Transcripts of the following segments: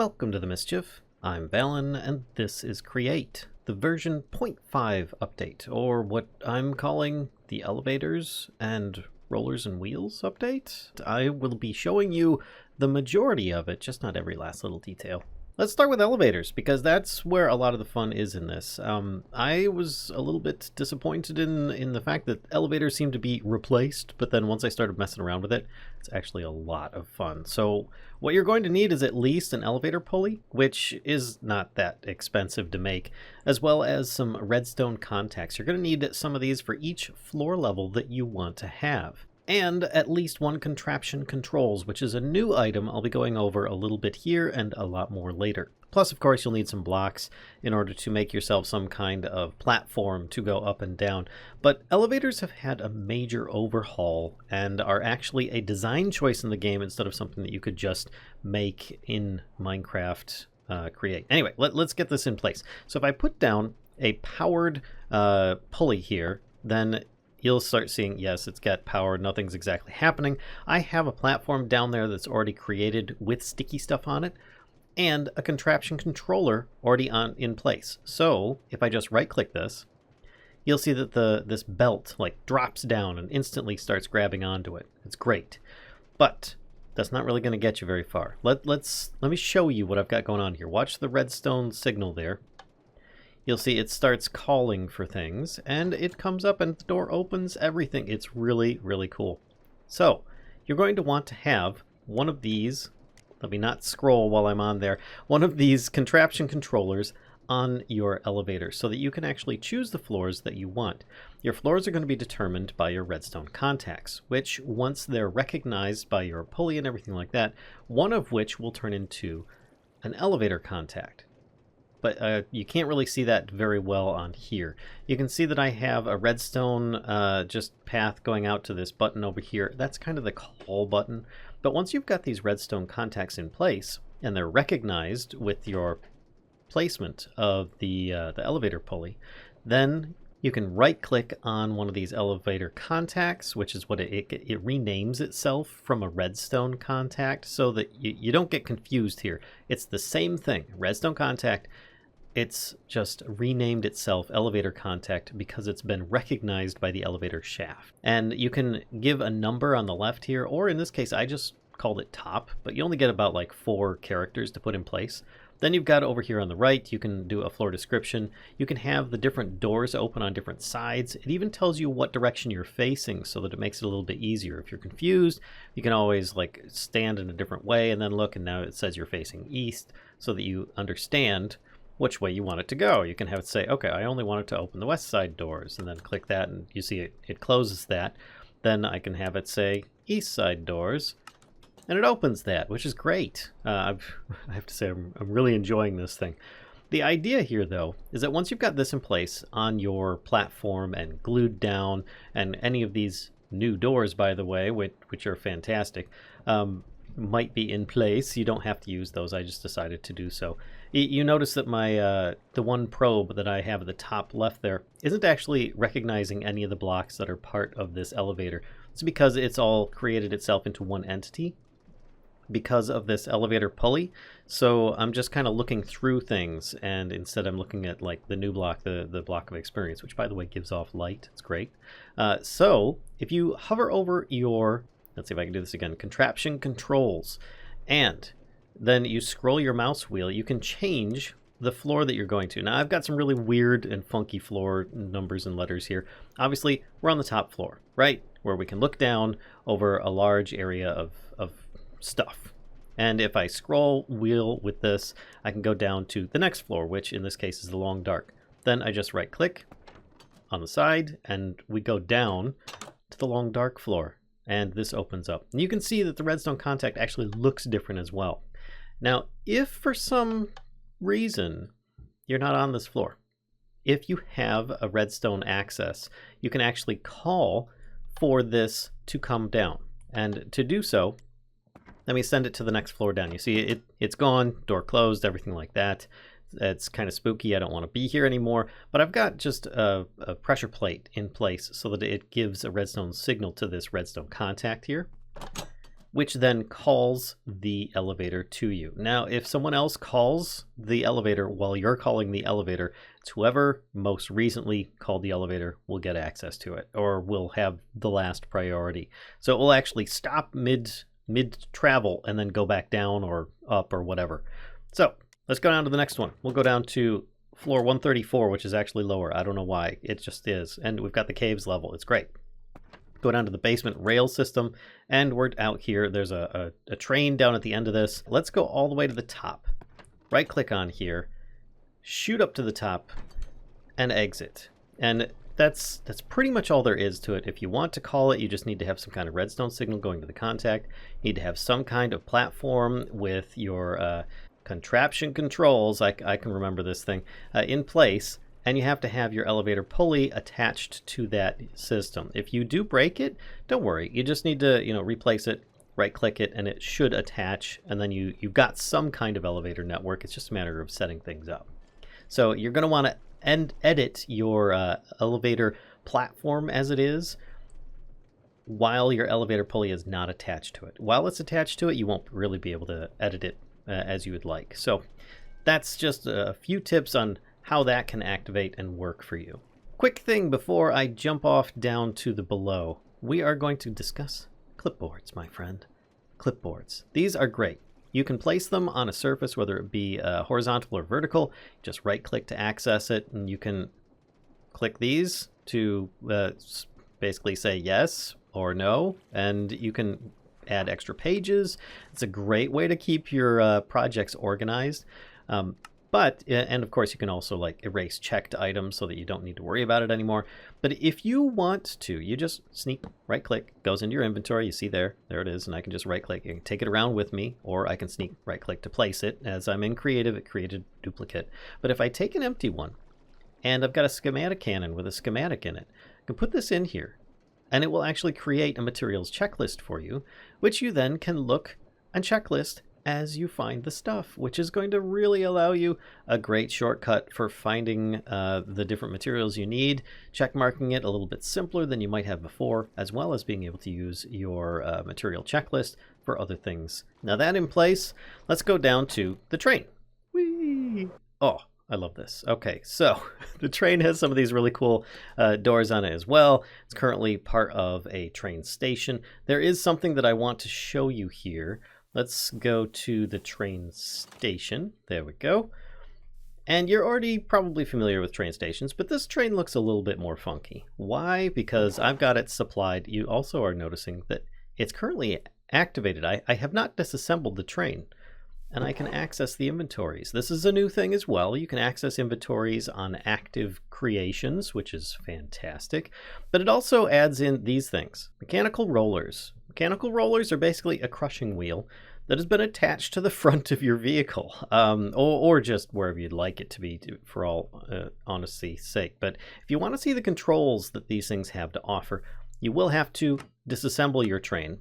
Welcome to the Mischief. I'm Valen, and this is Create, the version 0.5 update, or what I'm calling the Elevators and Rollers and Wheels update. I will be showing you the majority of it, just not every last little detail. Let's start with elevators, because that's where a lot of the fun is in this. I was a little bit disappointed in the fact that elevators seem to be replaced, but then once I started messing around with it, it's actually a lot of fun. So what you're going to need is at least an elevator pulley, which is not that expensive to make, as well as some redstone contacts. You're going to need some of these for each floor level that you want to have. And at least one Contraption Controls, which is a new item I'll be going over a little bit here and a lot more later. Plus, of course, you'll need some blocks in order to make yourself some kind of platform to go up and down. But elevators have had a major overhaul and are actually a design choice in the game instead of something that you could just make in Minecraft Create. Anyway, let's get this in place. So if I put down a powered pulley here, then you'll start seeing, yes, it's got power, nothing's exactly happening. I have a platform down there that's already created with sticky stuff on it, and a Contraption Controller already in place. So if I just right-click this, you'll see that this belt like drops down and instantly starts grabbing onto it. It's great, but that's not really going to get you very far. Let me show you what I've got going on here. Watch the redstone signal there. You'll see it starts calling for things, and it comes up and the door opens, everything. It's really, really cool. So you're going to want to have one of these, let me not scroll while I'm on there, one of these Contraption Controllers on your elevator so that you can actually choose the floors that you want. Your floors are going to be determined by your redstone contacts, which once they're recognized by your pulley and everything like that, one of which will turn into an elevator contact. But you can't really see that very well on here. You can see that I have a redstone just path going out to this button over here. That's kind of the call button. But once you've got these redstone contacts in place, and they're recognized with your placement of the elevator pulley, then you can right-click on one of these elevator contacts, which is what it renames itself from a redstone contact, so that you don't get confused here. It's the same thing, redstone contact. It's just renamed itself elevator contact because it's been recognized by the elevator shaft. And you can give a number on the left here, or in this case I just called it top, but you only get about like 4 characters to put in place. Then you've got over here on the right, you can do a floor description. You can have the different doors open on different sides. It even tells you what direction you're facing so that it makes it a little bit easier. If you're confused, you can always like stand in a different way and then look, and now it says you're facing east so that you understand which way you want it to go. You can have it say, okay, I only want it to open the west side doors, and then click that and you see it closes that. Then I can have it say east side doors, and it opens that, which is great. I have to say I'm really enjoying this thing. The idea here, though, is that once you've got this in place on your platform and glued down, and any of these new doors, by the way, which are fantastic, might be in place. You don't have to use those. I just decided to do so. You notice that my the one probe that I have at the top left there isn't actually recognizing any of the blocks that are part of this elevator. It's because it's all created itself into one entity because of this elevator pulley. So I'm just kind of looking through things, and instead I'm looking at like the new block, the block of experience, which by the way gives off light. It's great. So if you hover over your, let's see if I can do this again, Contraption Controls, and then you scroll your mouse wheel, you can change the floor that you're going to. Now I've got some really weird and funky floor numbers and letters here. Obviously we're on the top floor, right? Where we can look down over a large area of stuff. And if I scroll wheel with this, I can go down to the next floor, which in this case is the long dark. Then I just right click on the side and we go down to the long dark floor, and this opens up. And you can see that the redstone contact actually looks different as well. Now, if for some reason you're not on this floor, if you have a redstone access, you can actually call for this to come down. And to do so, let me send it to the next floor down. You see it's gone, door closed, everything like that. It's kind of spooky. I don't want to be here anymore. But I've got just a pressure plate in place so that it gives a redstone signal to this redstone contact here. which then calls the elevator to you. Now, if someone else calls the elevator while you're calling the elevator, it's whoever most recently called the elevator will get access to it, or will have the last priority. So it will actually stop mid travel and then go back down or up or whatever. So let's go down to the next one. We'll go down to floor 134, which is actually lower. I don't know why. It just is. And we've got the caves level. It's great. Go down to the basement rail system, and we're out here. There's a train down at the end of this. Let's go all the way to the top. Right click on here, shoot up to the top, and exit. And that's pretty much all there is to it. If you want to call it, you just need to have some kind of redstone signal going to the contact. You need to have some kind of platform with your Contraption Controls, I can remember this thing, in place. And you have to have your elevator pulley attached to that system. If you do break it, don't worry. You just need to, replace it, right-click it, and it should attach. And then you've got some kind of elevator network. It's just a matter of setting things up. So you're going to want to edit your elevator platform as it is while your elevator pulley is not attached to it. While it's attached to it, you won't really be able to edit it as you would like. So that's just a few tips on how that can activate and work for you. Quick thing before I jump off down to the below. We are going to discuss clipboards, my friend. Clipboards. These are great. You can place them on a surface, whether it be horizontal or vertical. Just right-click to access it, and you can click these to basically say yes or no, and you can add extra pages. It's a great way to keep your projects organized. And of course you can also like erase checked items so that you don't need to worry about it anymore. But if you want to, you just sneak right click, goes into your inventory. You see there it is. And I can just right click and take it around with me, or I can sneak right click to place it. As I'm in creative, it created duplicate. But if I take an empty one and I've got a schematic cannon with a schematic in it, I can put this in here and it will actually create a materials checklist for you, which you then can look and checklist as you find the stuff, which is going to really allow you a great shortcut for finding the different materials you need, check marking it a little bit simpler than you might have before, as well as being able to use your material checklist for other things. Now that in place, let's go down to the train. Whee! Oh, I love this. Okay, so the train has some of these really cool doors on it as well. It's currently part of a train station. There is something that I want to show you here. Let's go to the train station. There we go. And you're already probably familiar with train stations, but this train looks a little bit more funky. Why? Because I've got it supplied. You also are noticing that it's currently activated. I have not disassembled the train, and I can access the inventories. This is a new thing as well. You can access inventories on active creations, which is fantastic. But it also adds in these things. Mechanical rollers. Mechanical rollers are basically a crushing wheel that has been attached to the front of your vehicle, or just wherever you'd like it to be, for all honesty's sake. But if you want to see the controls that these things have to offer, you will have to disassemble your train,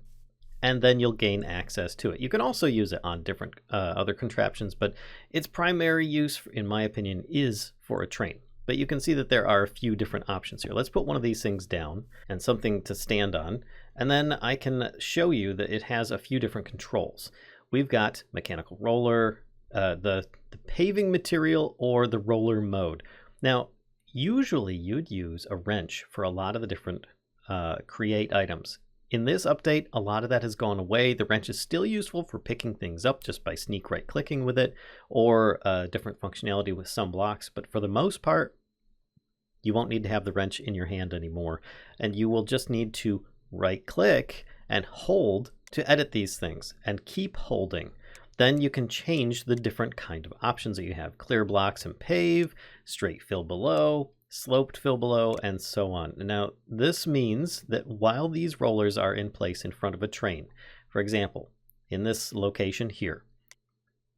and then you'll gain access to it. You can also use it on different other contraptions, but its primary use, in my opinion, is for a train. But you can see that there are a few different options here. Let's put one of these things down and something to stand on, and then I can show you that it has a few different controls. We've got mechanical roller, the paving material, or the roller mode. Now, usually you'd use a wrench for a lot of the different create items. In this update, a lot of that has gone away. The wrench is still useful for picking things up just by sneak right clicking with it, or different functionality with some blocks. But for the most part, you won't need to have the wrench in your hand anymore, and you will just need to right click and hold to edit these things, and keep holding. Then you can change the different kind of options that you have. Clear blocks and pave, straight fill below, sloped fill below, and so on. Now, this means that while these rollers are in place in front of a train, for example, in this location here,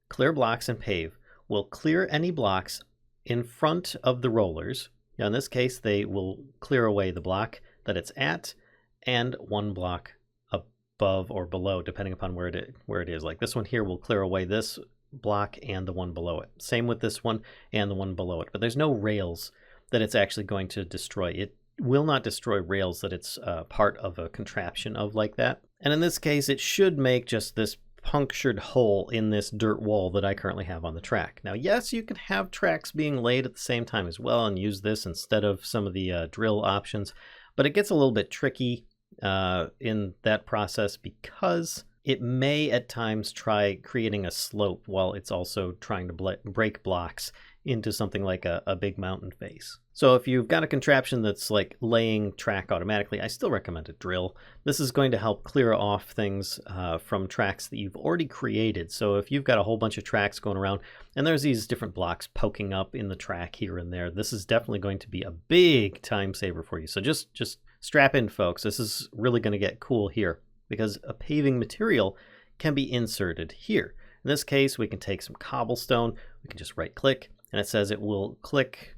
clear blocks and pave will clear any blocks in front of the rollers. Now, in this case, they will clear away the block that it's at and one block above or below, depending upon where it is. Like this one here will clear away this block and the one below it. Same with this one and the one below it. But there's no rails that it's actually going to destroy. It will not destroy rails that it's part of a contraption of like that. And in this case, it should make just this punctured hole in this dirt wall that I currently have on the track. Now, yes, you can have tracks being laid at the same time as well and use this instead of some of the drill options, but it gets a little bit tricky in that process because it may at times try creating a slope while it's also trying to break blocks into something like a big mountain face. So if you've got a contraption that's like laying track automatically, I still recommend a drill. This is going to help clear off things from tracks that you've already created. So if you've got a whole bunch of tracks going around and there's these different blocks poking up in the track here and there, this is definitely going to be a big time saver for you. So just strap in, folks. This is really going to get cool here because a paving material can be inserted here. In this case, we can take some cobblestone, we can just right click, and it says it will click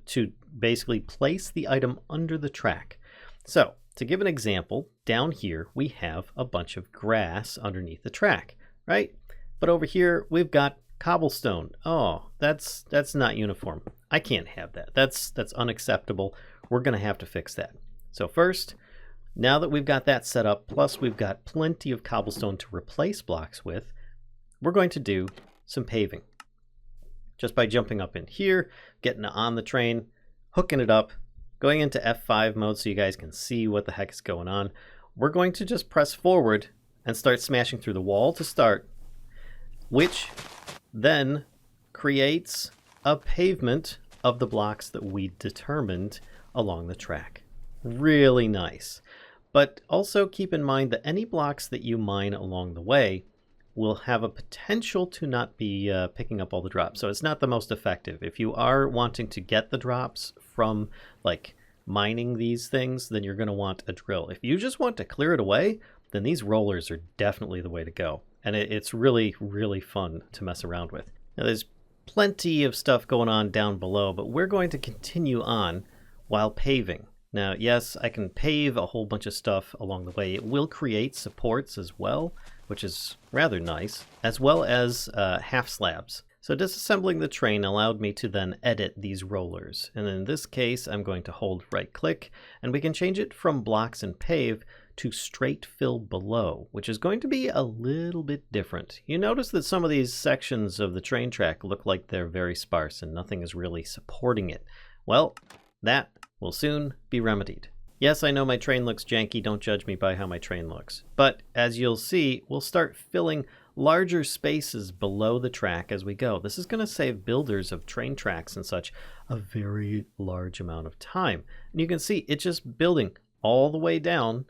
to basically place the item under the track. So to give an example, down here we have a bunch of grass underneath the track, right? But over here we've got cobblestone. Oh, that's not uniform. I can't have that. That's unacceptable. We're going to have to fix that. So first, now that we've got that set up, plus we've got plenty of cobblestone to replace blocks with, we're going to do some paving. Just by jumping up in here, getting on the train, hooking it up, going into F5 mode so you guys can see what the heck is going on. We're going to just press forward and start smashing through the wall to start, which then creates a pavement of the blocks that we determined along the track. Really nice. But also keep in mind that any blocks that you mine along the way will have a potential to not be picking up all the drops. So it's not the most effective. If you are wanting to get the drops from like mining these things, then you're going to want a drill. If you just want to clear it away, then these rollers are definitely the way to go. And it's really, really fun to mess around with. Now there's plenty of stuff going on down below, but we're going to continue on while paving. Now, yes, I can pave a whole bunch of stuff along the way. It will create supports as well, which is rather nice, as well as half slabs. So disassembling the train allowed me to then edit these rollers. And in this case, I'm going to hold right click, and we can change it from blocks and pave to straight fill below, which is going to be a little bit different. You notice that some of these sections of the train track look like they're very sparse and nothing is really supporting it. Well, that will soon be remedied. Yes, I know my train looks janky, don't judge me by how my train looks. But as you'll see, we'll start filling larger spaces below the track as we go. This is going to save builders of train tracks and such a very large amount of time. And you can see it's just building all the way down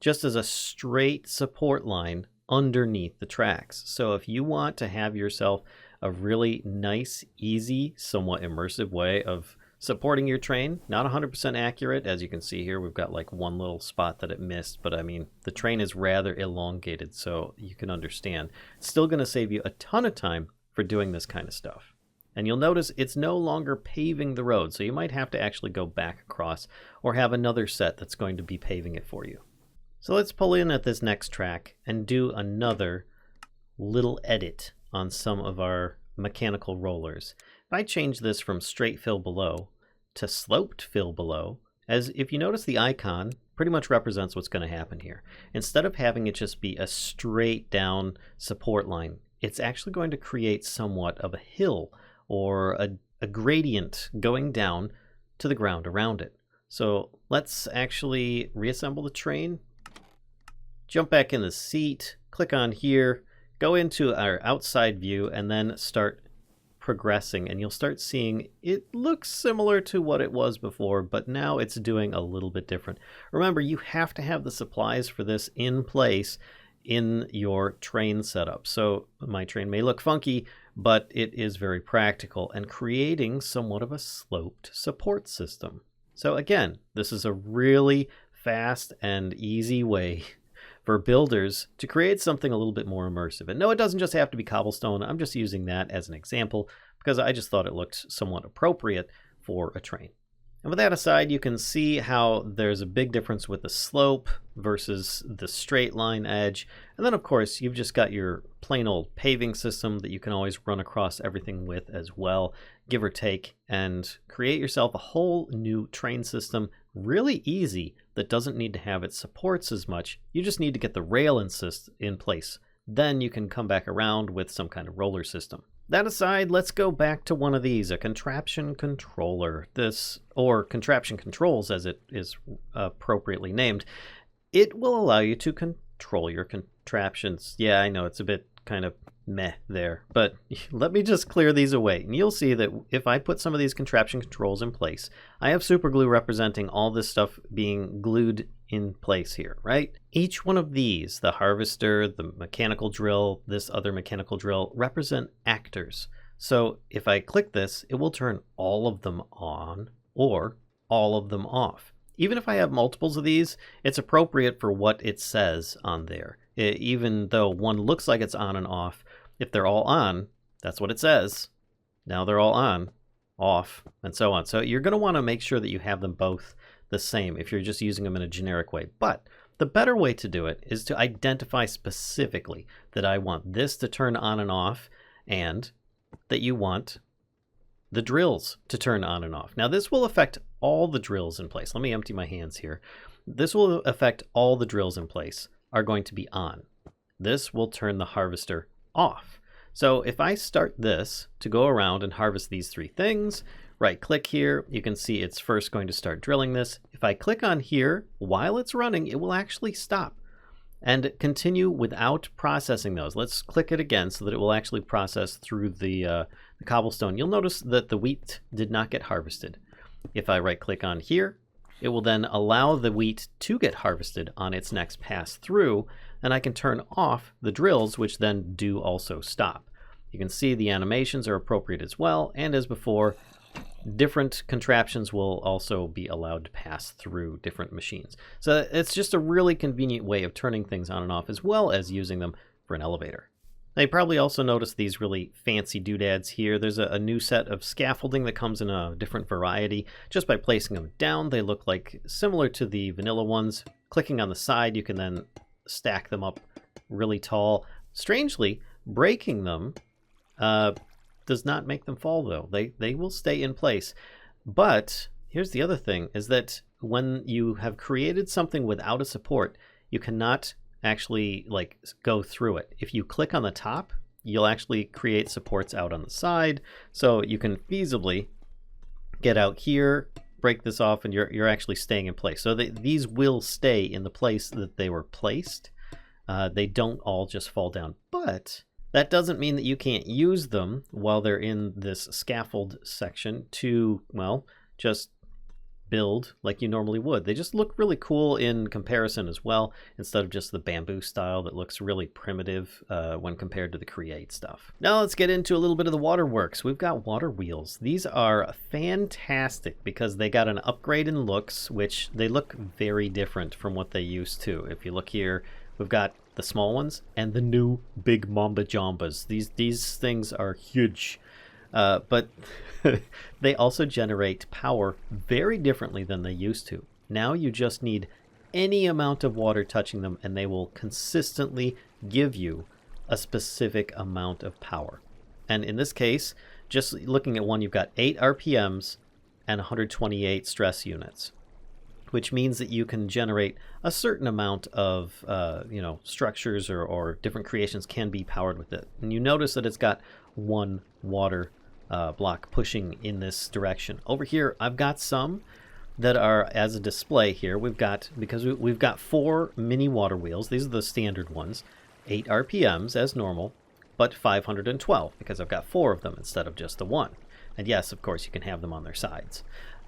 just as a straight support line underneath the tracks. So if you want to have yourself a really nice, easy, somewhat immersive way of supporting your train, not 100% accurate. As you can see here, we've got like one little spot that it missed, but I mean, the train is rather elongated, so you can understand. It's still going to save you a ton of time for doing this kind of stuff. And you'll notice it's no longer paving the road, so you might have to actually go back across or have another set that's going to be paving it for you. So let's pull in at this next track and do another little edit on some of our mechanical rollers. If I change this from straight fill below to sloped fill below, as if you notice the icon pretty much represents what's going to happen here. Instead of having it just be a straight down support line, it's actually going to create somewhat of a hill or a gradient going down to the ground around it. So let's actually reassemble the train, jump back in the seat, click on here, go into our outside view, and then start progressing, and you'll start seeing it looks similar to what it was before, but now it's doing a little bit different. Remember, you have to have the supplies for this in place in your train setup. So my train may look funky, but it is very practical and creating somewhat of a sloped support system. So again, this is a really fast and easy way for builders to create something a little bit more immersive. And no, it doesn't just have to be cobblestone. I'm just using that as an example because I just thought it looked somewhat appropriate for a train. And with that aside, you can see how there's a big difference with the slope versus the straight line edge. And then of course, you've just got your plain old paving system that you can always run across everything with as well, give or take, and create yourself a whole new train system really easy that doesn't need to have its supports as much. You just need to get the rail in place. Then you can come back around with some kind of roller system. That aside, let's go back to one of these, a Contraption Controller. This, or Contraption Controls as it is appropriately named. It will allow you to control your contraptions. Yeah, I know it's a bit kind of meh there, but let me just clear these away. And you'll see that if I put some of these Contraption Controls in place, I have super glue representing all this stuff being glued in place here, right? Each one of these, the harvester, the mechanical drill, this other mechanical drill, represent actors. So if I click this, it will turn all of them on or all of them off. Even if I have multiples of these, it's appropriate for what it says on there. Even though one looks like it's on and off, if they're all on, that's what it says. Now they're all on, off, and so on. So you're going to want to make sure that you have them both the same if you're just using them in a generic way. But the better way to do it is to identify specifically that I want this to turn on and off, and that you want the drills to turn on and off. Now this will affect all the drills in place. Let me empty my hands here. This will affect all the drills in place are going to be on. This will turn the harvester off. So if I start this to go around and harvest these three things, right click here, you can see it's first going to start drilling this. If I click on here while it's running, it will actually stop and continue without processing those. Let's click it again so that it will actually process through the cobblestone. You'll notice that the wheat did not get harvested. If I right click on here, it will then allow the wheat to get harvested on its next pass through, and I can turn off the drills, which then do also stop. You can see the animations are appropriate as well, and as before, different contraptions will also be allowed to pass through different machines. So it's just a really convenient way of turning things on and off, as well as using them for an elevator. Now you probably also noticed these really fancy doodads here. There's a new set of scaffolding that comes in a different variety. Just by placing them down, they look like similar to the vanilla ones. Clicking on the side, you can then stack them up really tall. Strangely, breaking them does not make them fall though. They will stay in place. But here's the other thing, is that when you have created something without a support, you cannot actually like go through it. If you click on the top, you'll actually create supports out on the side. So you can feasibly get out here, break this off, and you're actually staying in place. So these will stay in the place that they were placed. They don't all just fall down, but that doesn't mean that you can't use them while they're in this scaffold section to, well, just build like you normally would. They just look really cool in comparison as well, instead of just the bamboo style that looks really primitive when compared to the Create stuff. Now let's get into a little bit of the waterworks. We've got water wheels. These are fantastic because they got an upgrade in looks, which they look very different from what they used to. If you look here, we've got the small ones and the new big Mamba Jambas. These things are huge. But they also generate power very differently than they used to. Now you just need any amount of water touching them and they will consistently give you a specific amount of power. And in this case, just looking at one, you've got 8 RPMs and 128 stress units, which means that you can generate a certain amount of structures or different creations can be powered with it. And you notice that it's got one water block pushing in this direction. Over here, I've got some that are as a display here. We've got 4 mini water wheels. These are the standard ones. 8 RPMs as normal, but 512 because I've got 4 of them instead of just the one. And yes, of course, you can have them on their sides.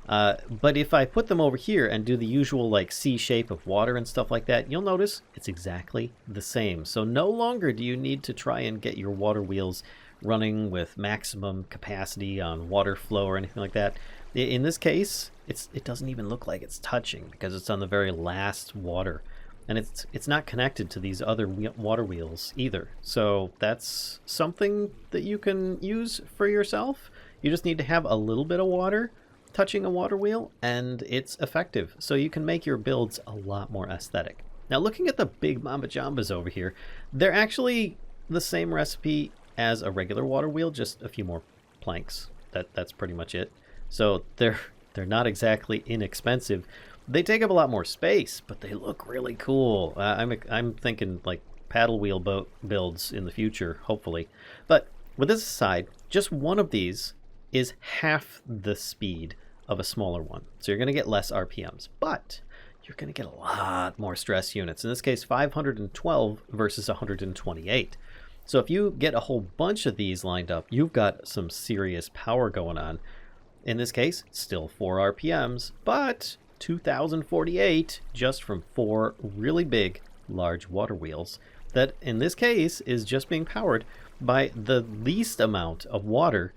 But if I put them over here and do the usual like C shape of water and stuff like that, you'll notice it's exactly the same. So no longer do you need to try and get your water wheels running with maximum capacity on water flow or anything like that. In this case, it doesn't even look like it's touching because it's on the very last water, and it's not connected to these other water wheels either. So that's something that you can use for yourself. You just need to have a little bit of water touching a water wheel and it's effective. So you can make your builds a lot more aesthetic. Now looking at the big Mamba Jambas over here, they're actually the same recipe as a regular water wheel, just a few more planks. That's pretty much it. So they're not exactly inexpensive. They take up a lot more space, but they look really cool. I'm thinking like paddle wheel boat builds in the future, hopefully. But with this aside, just one of these is half the speed of a smaller one. So you're going to get less RPMs, but you're going to get a lot more stress units. In this case, 512 versus 128. So if you get a whole bunch of these lined up, you've got some serious power going on. In this case, still 4 RPMs, but 2048 just from 4 really big, large water wheels that in this case is just being powered by the least amount of water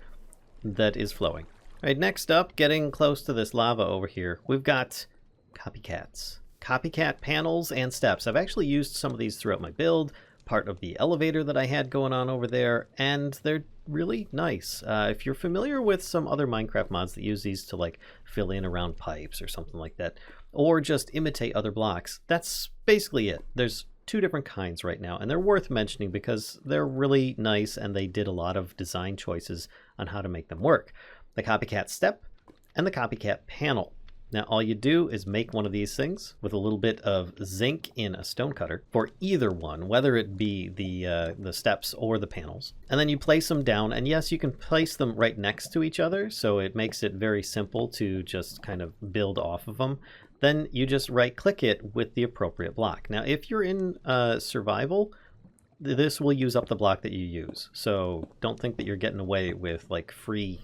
that is flowing. All right, next up, getting close to this lava over here, we've got copycats. Copycat panels and steps. I've actually used some of these throughout my build, part of the elevator that I had going on over there, and they're really nice. If you're familiar with some other Minecraft mods that use these to like fill in around pipes or something like that, or just imitate other blocks, that's basically it. There's 2 different kinds right now, and they're worth mentioning because they're really nice and they did a lot of design choices on how to make them work. The Copycat step and the Copycat panel. Now all you do is make one of these things with a little bit of zinc in a stonecutter for either one, whether it be the steps or the panels. And then you place them down, and yes, you can place them right next to each other, so it makes it very simple to just kind of build off of them. Then you just right click it with the appropriate block. Now if you're in survival, this will use up the block that you use, so don't think that you're getting away with like free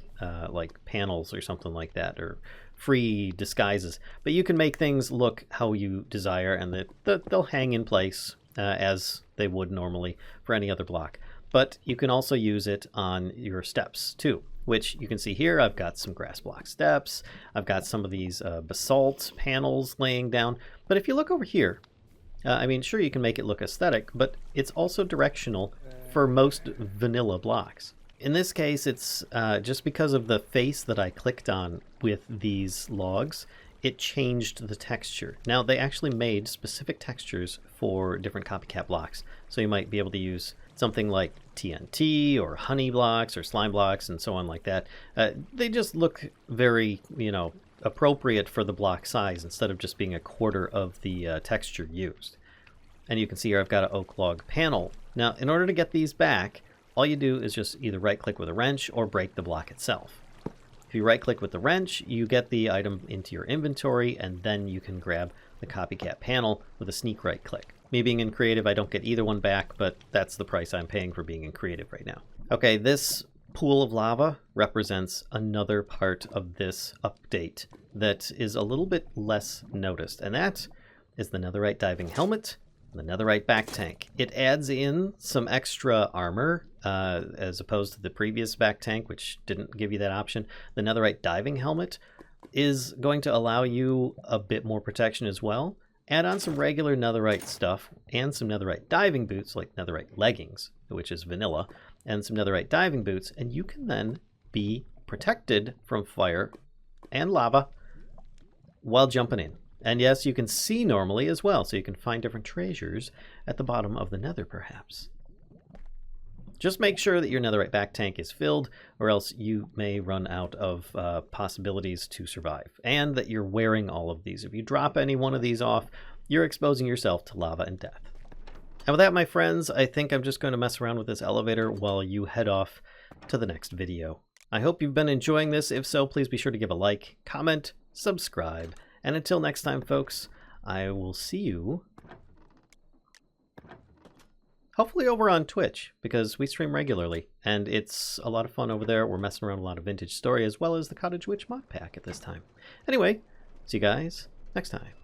like panels or something like that, or free disguises. But you can make things look how you desire, and they'll hang in place as they would normally for any other block. But you can also use it on your steps too, which you can see here. I've got some grass block steps. I've got some of these basalt panels laying down. But if you look over here, I mean, sure, you can make it look aesthetic, but it's also directional for most vanilla blocks. In this case, it's just because of the face that I clicked on with these logs, it changed the texture. Now, they actually made specific textures for different Copycat blocks. So you might be able to use something like TNT or honey blocks or slime blocks and so on like that. They just look very, appropriate for the block size instead of just being a quarter of the texture used. And you can see here I've got an oak log panel. Now, in order to get these back, all you do is just either right click with a wrench or break the block itself. If you right click with the wrench, you get the item into your inventory, and then you can grab the Copycat panel with a sneak right click. Me being in creative, I don't get either one back, but that's the price I'm paying for being in creative right now. Okay, this pool of lava represents another part of this update that is a little bit less noticed, and that is the Netherite Diving helmet, the Netherite back tank. It adds in some extra armor as opposed to the previous back tank, which didn't give you that option. The Netherite Diving helmet is going to allow you a bit more protection as well. Add on some regular Netherite stuff and some Netherite diving boots, like Netherite leggings, which is vanilla, and some Netherite diving boots, and you can then be protected from fire and lava while jumping in. And yes, you can see normally as well, so you can find different treasures at the bottom of the nether, perhaps. Just make sure that your Netherite back tank is filled, or else you may run out of possibilities to survive, and that you're wearing all of these. If you drop any one of these off, you're exposing yourself to lava and death. And with that, my friends, I think I'm just going to mess around with this elevator while you head off to the next video. I hope you've been enjoying this. If so, please be sure to give a like, comment, subscribe, and until next time, folks, I will see you hopefully over on Twitch, because we stream regularly, and it's a lot of fun over there. We're messing around a lot of vintage story, as well as the Cottage Witch mod pack at this time. Anyway, see you guys next time.